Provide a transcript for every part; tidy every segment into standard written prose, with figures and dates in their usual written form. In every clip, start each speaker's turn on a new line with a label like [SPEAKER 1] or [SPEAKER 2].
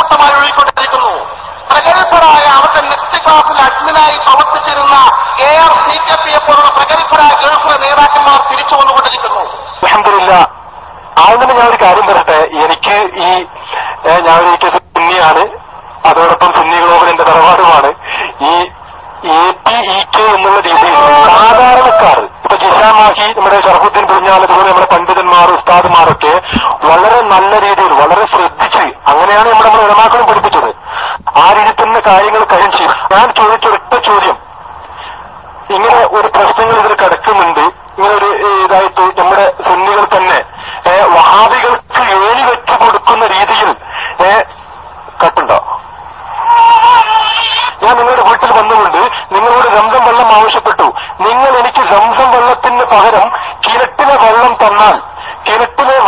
[SPEAKER 1] കൂട്ടമായി ഒഴുകിക്കൊണ്ടിരിക്കുന്നു. പ്രഗത്ഭരായ അവരുടെ നെറ്റ് ക്ലാസ്സിൽ അഡ്മിനായി പ്രവർത്തിച്ചിരുന്ന ARCKP പോലുള്ള പ്രഗത്ഭരായ ഗൾഫിലെ നേതാക്കന്മാർ തിരിച്ചു വന്നുകൊണ്ടിരിക്കുന്നു.
[SPEAKER 2] അൽഹംദുലില്ലാഹ്. ആദ്യം ഞാൻ ഒരു കാര്യം പറയട്ടെ. എനിക്ക് ഞാൻ സുന്നിയാണ്, അതോടൊപ്പം സുന്നി ഗ്ലോബൽ എന്റെ തറവാടുമാണ്. ഈ APEK എന്നുള്ള രീതിയിൽ സാധാരണക്കാർ ഇപ്പൊ ജിസാമാഹി, നമ്മുടെ ഷറഫുദ്ദീൻ പുളിഞ്ഞാൽ, അതുപോലെ നമ്മുടെ പണ്ഡിതന്മാർ ഉസ്താദുമാരൊക്കെ വളരെ നല്ല രീതിയിൽ വളരെ ശ്രദ്ധിച്ച്, അങ്ങനെയാണ് നമ്മുടെ ഉലമാക്കളും പഠിപ്പിച്ചത്, ആ രീതിയിൽ തന്നെ കാര്യങ്ങൾ കാര്യം ചെയ്യും. ഞാൻ ചോദിച്ചൊരൊറ്റ ചോദ്യം, ഇങ്ങനെ ഒരു പ്രശ്നങ്ങൾ ഇതിൽ കിടക്കുന്നുണ്ട്, ഇങ്ങനെ ഒരു ഇതായിട്ട് നമ്മുടെ സുന്നികൾ തന്നെ വഹാബികൾക്ക് ഏണി വെച്ചു കൊടുക്കുന്ന രീതിയിൽ കട്ടുണ്ടോ? ഞാൻ നിങ്ങളുടെ വീട്ടിൽ വന്നുകൊണ്ട് നിങ്ങളോട് സംസം വെള്ളം ആവശ്യപ്പെട്ടു. നിങ്ങൾ എനിക്ക് സംസം വെള്ളത്തിന് പകരം കിണറ്റിലെ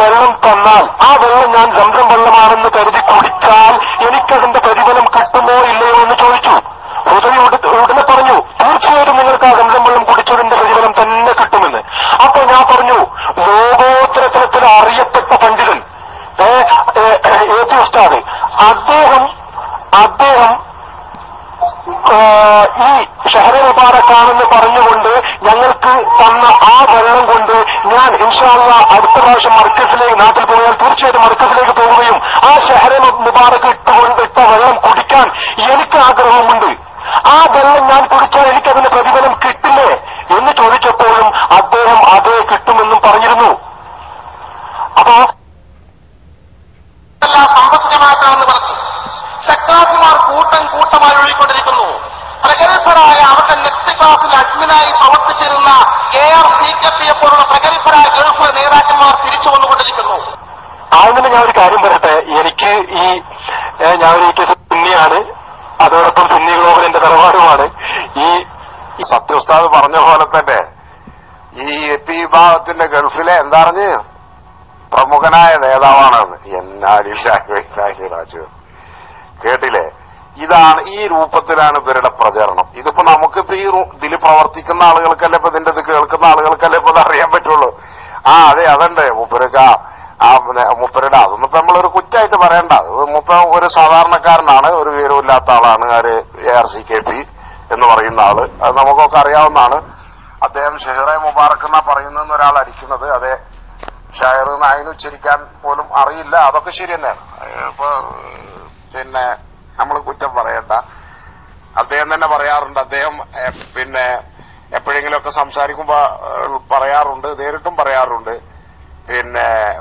[SPEAKER 2] വെള്ളം തന്നാൽ ആ വെള്ളം ഞാൻ സംസം വെള്ളമാണെന്ന് കരുതി കുടിച്ചാൽ എനിക്കതിന്റെ പ്രതിഫലം കിട്ടുമോ ഇല്ലയോ എന്ന് ചോദിച്ചു. ഹുദവി ഉടനെ പറഞ്ഞു, തീർച്ചയായിട്ടും നിങ്ങൾക്ക് ആ സംസം വെള്ളം കുടിച്ചതിന്റെ പ്രതിഫലം തന്നെ കിട്ടുമെന്ന്. അപ്പൊ ഞാൻ പറഞ്ഞു, ലോകോത്തര തലത്തിൽ അറിയപ്പെട്ട പണ്ഡിതൻ AP ഉസ്താദ്, അദ്ദേഹം ഈ ഷഹ്റെ മുബാറക്കാണെന്ന് പറഞ്ഞുകൊണ്ട് ഞങ്ങൾക്ക് തന്ന ആ വെള്ളം കൊണ്ട് ഞാൻ ഇൻഷാ അല്ലാഹ് അടുത്ത പ്രാവശ്യം മർക്കസിലേക്ക്, നാട്ടിൽ പോയാൽ തീർച്ചയായിട്ടും മർക്കസിലേക്ക് പോവുകയും ആ ഷഹ്റെ മുബാറക്ക് ഇട്ട വെള്ളം കുടിക്കാൻ എനിക്ക് ആഗ്രഹമുണ്ട്. ആ വെള്ളം ഞാൻ കുടിച്ചാൽ എനിക്കതിന്റെ പ്രതിഫലം കിട്ടില്ലേ എന്ന് ചോദിച്ചപ്പോഴും അദ്ദേഹം അതേ കിട്ടുമെന്നും പറഞ്ഞിരുന്നു. അപ്പോ
[SPEAKER 1] സമ്പത്ത് ജമാഅത്താണെന്ന് പറഞ്ഞു സക്കാഫിമാർ കൂട്ടമായി ഒഴുകിക്കൊണ്ടിരിക്കുന്നു. പ്രഗത്ഭരായ അവരുടെ നെറ്റ് ക്ലാസ്സിൽ അഡ്മിനായി പ്രവർത്തിച്ചിരുന്ന ARCKP പോലുള്ള പ്രഗത്ഭരായ ഗൾഫിലെ നേതാക്കന്മാർ തിരിച്ചു വന്നുകൊണ്ടിരിക്കുന്നു.
[SPEAKER 2] ആദ്യം ഞാൻ ഒരു കാര്യം പറയട്ടെ. എനിക്ക് ഞാൻ സുന്നിയാണ്, അതോടൊപ്പം സുന്നി ഗ്ലോബൽ എന്റെ തറവാടുമാണ്. ഈ
[SPEAKER 3] സത്യോസ്താദ് പറഞ്ഞ പോലെ തന്നെ ഈ AP വിഭാഗത്തിന്റെ ഗൾഫിലെ എന്താണെന്ന് പ്രമുഖനായ നേതാവാണെന്ന്. കേട്ടില്ലേ? ഇതാണ്, ഈ രൂപത്തിലാണ് ഇവരുടെ പ്രചരണം. ഇതിപ്പോ നമുക്കിപ്പോ ഇതിൽ പ്രവർത്തിക്കുന്ന ആളുകൾക്കല്ലേ ഇപ്പൊ ഇതിന്റെ ഇത് കേൾക്കുന്ന ആളുകൾക്കല്ലേ ഇപ്പൊ ഇത് അറിയാൻ പറ്റുള്ളൂ. അതെ അതുണ്ട് മുപ്പരുടെ അതൊന്നും ഇപ്പൊ നമ്മളൊരു കുറ്റമായിട്ട് പറയണ്ട. മുപ്പ ഒരു സാധാരണക്കാരനാണ്, ഒരു വിവരമില്ലാത്ത ആളാണ് ARCKP എന്ന് പറയുന്ന ആള്. അത് നമുക്കൊക്കെ അറിയാവുന്നതാണ്. അദ്ദേഹം ഷെഹ്റെ മുബാറക്ക് എന്നാ പറയുന്ന ഒരാൾ അടിക്കുന്നത്, അതെ ഷായർ നായിന്ന് ഉച്ചരിക്കാൻ പോലും അറിയില്ല. അതൊക്കെ ശരി തന്നെയാണ്. ഇപ്പൊ പിന്നെ നമ്മൾ കുറ്റം പറയണ്ട. അദ്ദേഹം തന്നെ പറയാറുണ്ട്, അദ്ദേഹം എപ്പോഴെങ്കിലുമൊക്കെ സംസാരിക്കുമ്പോ പറയാറുണ്ട്, നേരിട്ടും പറയാറുണ്ട്,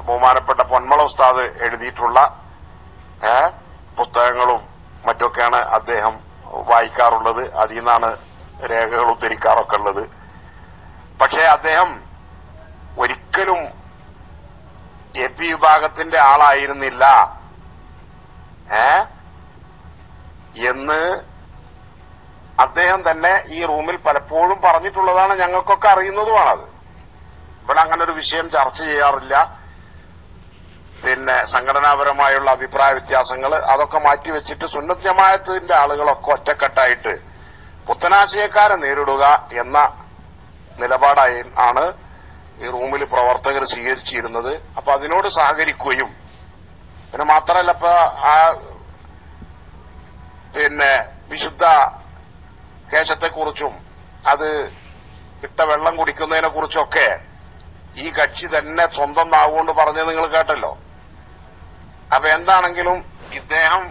[SPEAKER 3] ബഹുമാനപ്പെട്ട പൊന്മള ഉസ്താദ് എഴുതിയിട്ടുള്ള പുസ്തകങ്ങളും മറ്റൊക്കെയാണ് അദ്ദേഹം വായിക്കാറുള്ളത്. അതിൽ നിന്നാണ് രേഖകൾ ഉദ്ധരിക്കാറൊക്കെ ഉള്ളത്. പക്ഷെ അദ്ദേഹം ഒരിക്കലും AP വിഭാഗത്തിന്റെ ആളായിരുന്നില്ല എന്ന് അദ്ദേഹം തന്നെ ഈ റൂമിൽ പലപ്പോഴും പറഞ്ഞിട്ടുള്ളതാണ്. ഞങ്ങൾക്കൊക്കെ അറിയുന്നതുമാണത്. ഇവിടെ അങ്ങനെ ഒരു വിഷയം ചർച്ച ചെയ്യാറില്ല. സംഘടനാപരമായുള്ള അഭിപ്രായ വ്യത്യാസങ്ങൾ അതൊക്കെ മാറ്റിവെച്ചിട്ട് സുന്നത്ത് ജമാഅത്തിന്റെ ആളുകളൊക്കെ ഒറ്റക്കെട്ടായിട്ട് പുത്തനാശയക്കാരെ നേരിടുക എന്ന നിലപാടായി ആണ് ഈ റൂമിൽ പ്രവർത്തകർ സ്വീകരിച്ചിരുന്നത്. അപ്പൊ അതിനോട് സഹകരിക്കുകയും പിന്നെ മാത്രമല്ല ഇപ്പൊ വിശുദ്ധ കേശത്തെക്കുറിച്ചും അത് ഇട്ട വെള്ളം കുടിക്കുന്നതിനെ കുറിച്ചൊക്കെ ഈ കക്ഷി തന്നെ സ്വന്തം നാവുകൊണ്ട് പറഞ്ഞത് നിങ്ങൾ കേട്ടല്ലോ. അപ്പൊ എന്താണെങ്കിലും ഇദ്ദേഹം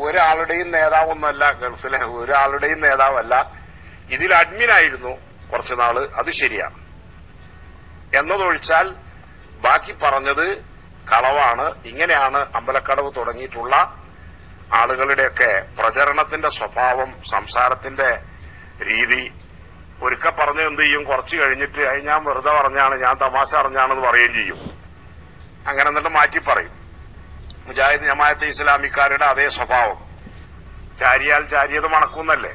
[SPEAKER 3] ഒരാളുടെയും നേതാവൊന്നുമല്ല, ഗൾഫിലെ ഒരാളുടെയും നേതാവല്ല. ഇതിൽ അഡ്മിനായിരുന്നു കുറച്ചുനാള്, അത് ശരിയാണ്. എന്നതൊഴിച്ചാൽ ബാക്കി പറഞ്ഞത് കളവാണ്. ഇങ്ങനെയാണ് അമ്പലക്കടവ് തുടങ്ങിയിട്ടുള്ള ആളുകളുടെയൊക്കെ പ്രചരണത്തിന്റെ സ്വഭാവം, സംസാരത്തിന്റെ രീതി. ഒരിക്കൽ പറഞ്ഞ് എന്ത് ചെയ്യും, കുറച്ച് കഴിഞ്ഞിട്ട് ഞാൻ വെറുതെ പറഞ്ഞാണ്, ഞാൻ തമാശ അറിഞ്ഞാണെന്ന് പറയുകയും ചെയ്യും. അങ്ങനെ എന്നിട്ട് മാറ്റി പറയും. മുജാഹിദ് ജമാഅത്തെ ഇസ്ലാമിക്കാരുടെ അതേ സ്വഭാവം. ചാരിയാൽ ചാരിയത് മണക്കുന്നല്ലേ.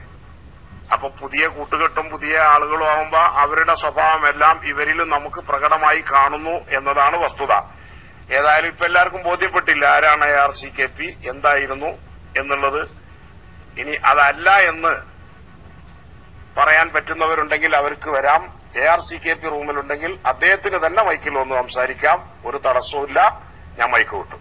[SPEAKER 3] അപ്പൊ പുതിയ കൂട്ടുകെട്ടും പുതിയ ആളുകളും ആവുമ്പോ അവരുടെ സ്വഭാവം എല്ലാം ഇവരിലും നമുക്ക് പ്രകടമായി കാണുന്നു എന്നതാണ് വസ്തുത. ഏതായാലും ഇപ്പൊ എല്ലാവർക്കും ബോധ്യപ്പെട്ടില്ല ആരാണ് ARCKP, എന്തായിരുന്നു എന്നുള്ളത്. ഇനി അതല്ല എന്ന് പറയാൻ പറ്റുന്നവരുണ്ടെങ്കിൽ അവർക്ക് വരാം. ARCKP റൂമിലുണ്ടെങ്കിൽ അദ്ദേഹത്തിന് തന്നെ മൈക്കിൽ വന്ന് സംസാരിക്കാം. ഒരു തടസ്സവും ഇല്ല. ഞാൻ മൈക്ക് വിട്ടു.